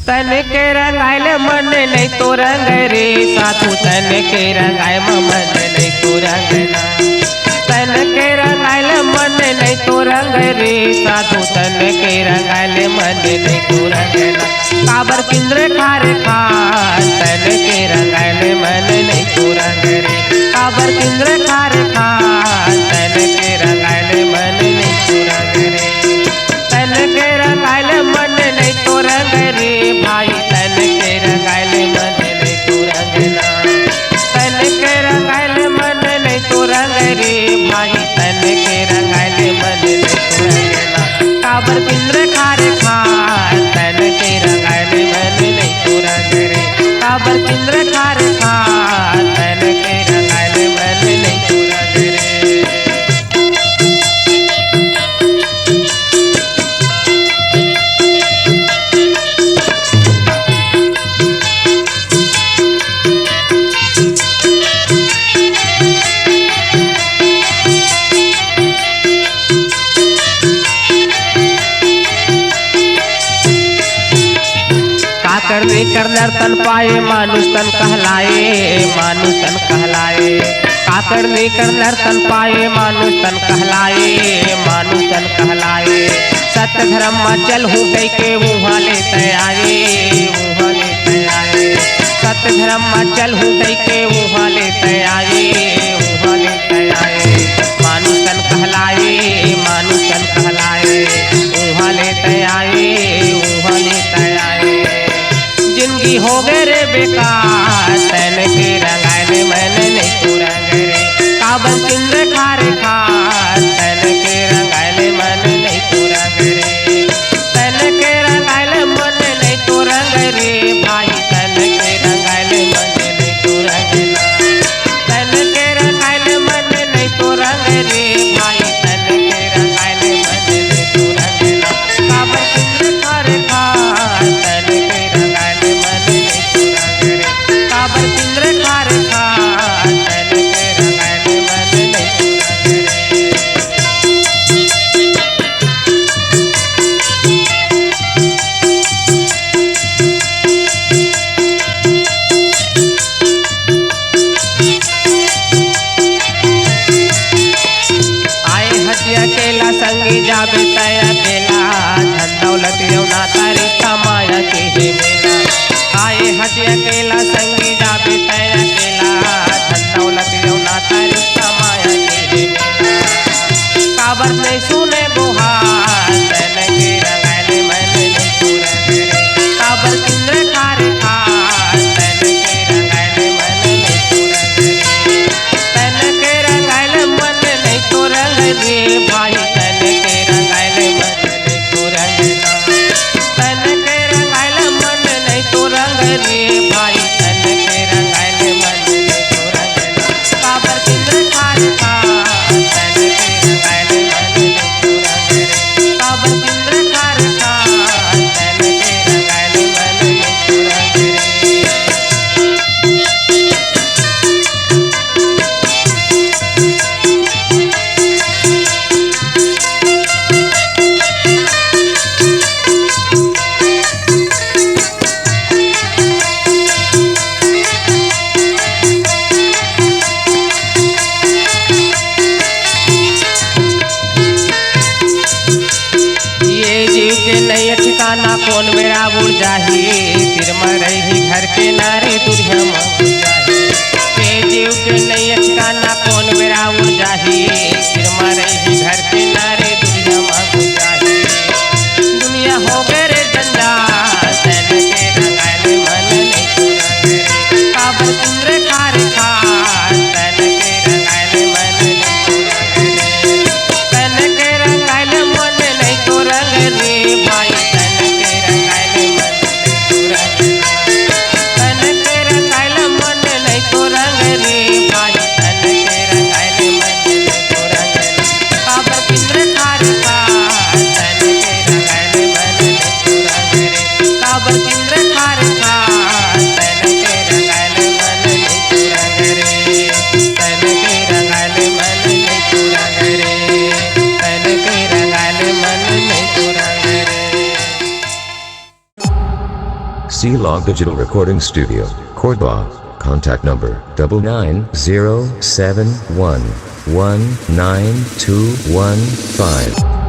तन के रंगाइल मन नहीं तो रंग रे साधु, तन के रंगाय मन नहीं तो रंगना। तन के रंगाइल मन नहीं तो रंग रे साधु, तन के रंगाइल मन नहीं तो रंगना। काबर पिंजरे खारे खान, तन के रंगाइल मन नहीं तो रंग रे। काबर पिंजरे खारे खान, तन के रंगाइल मन नहीं तो रंग रे। तन के रंगाइल मन नहीं तो रंग रे भाई, तन के रंगाइल मन नहीं तो रंगना। तन के रंगाइल मन नहीं तो रंग रे भाई, तन के रंगाइल मन नहीं तो रंगना। काबर पिंजरे खारे खान, तन के रंगाइल मन नहीं तो रंग रे। काबर पिंजरे खारे खान, तन के रंगाइल मन नहीं तो रंग रे। करने कर नर्तन पाए मानुष तन कहलाए, मानुष तन कहलाए। काकर ने कर नर्तन पाए मानुष तन कहलाए, मानुष तन कहलाए। सत्य धर्म में चल हूँ कह के वहाँ लेते आए, वहाँ लेते आए। सत्य धर्म में चल हूँ कह के वहाँ लेते आए, वहाँ लेते आए। मानुष तन कहलाए, मानुष तन कहलाए। वहाँ लेते आए, वहाँ लेते आए। जिंदगी हो गए रे बेकार, तन के रंगाइल मन नहीं तो रंग रे। काबर पिंजरे खारे खान, तन के रंगाइल मन नहीं तो रंग रे। तन के रंगाइल मन नहीं तो रंग रे भाई, तन के रंगाइल मन नहीं तो रंगना। तन के रंगाइल मन नहीं तो रंग रे भाई, तन के रंगाइल मन नहीं तो रंगना। काबर पिंजरे खारे खान, तन के रंगाइल मन नहीं तो रंग रे। काबर पिंजरे खारे खान, तन के रंगाइल मन नहीं तो रंग रे। आए हजी अकेला संगी जाबे तय अकेला, धन दौलत यौना तारी माया के हे मेला। आए हजी अकेला संगी जाबे तय अकेला, धन दौलत यौना तारी माया के हे मेला। काबर नहीं सुने बुहार, तन के रंगाइल मन नहीं तो रंग रे। काबर पिंजरे खारे खान, तन के रंगाइल मन नहीं तो रंग रे। तन के रंगाइल मन नहीं तो रंग रे भाई, तन के रंगाइल मन नहीं तो रंगना। तन के रंगाइल मन नहीं तो रंग रे भाई, तन के रंगाइल मन नहीं तो रंगना। काबर पिंजरे खारे खान, तन के रंगाइल मन नहीं तो रंग रे। काबर पिंजरे खारे खान, तन के रंगाइल मन नहीं तो रंग रे। ये जीव के नहीं ठिकाना कौन बेड़ा उड़ जाही, सिर में रही घर के नारी दुर्या मांग जाही। ये जीव के नहीं ठिकाना कौन बेड़ा उड़ जाही, सिर में रही घर के नारी दुर्या मांग जाही। दुनिया हो गए रे जंजाल, तन के रंगाइल मन नहीं तो रंग रे। काबर पिंजरे खारे खान, तन के रंगाइल मन नहीं तो रंग रे। तन के रंगाइल मन नहीं तो रंग रे भाई, तन के रंगाइल मन नहीं तो रंगना। तन के रंगाइल मन नहीं तो रंग रे भाई, तन के रंगाइल मन नहीं तो रंगना। काबर C-Log Digital Recording Studio, Cordoba. Contact number 99071192115.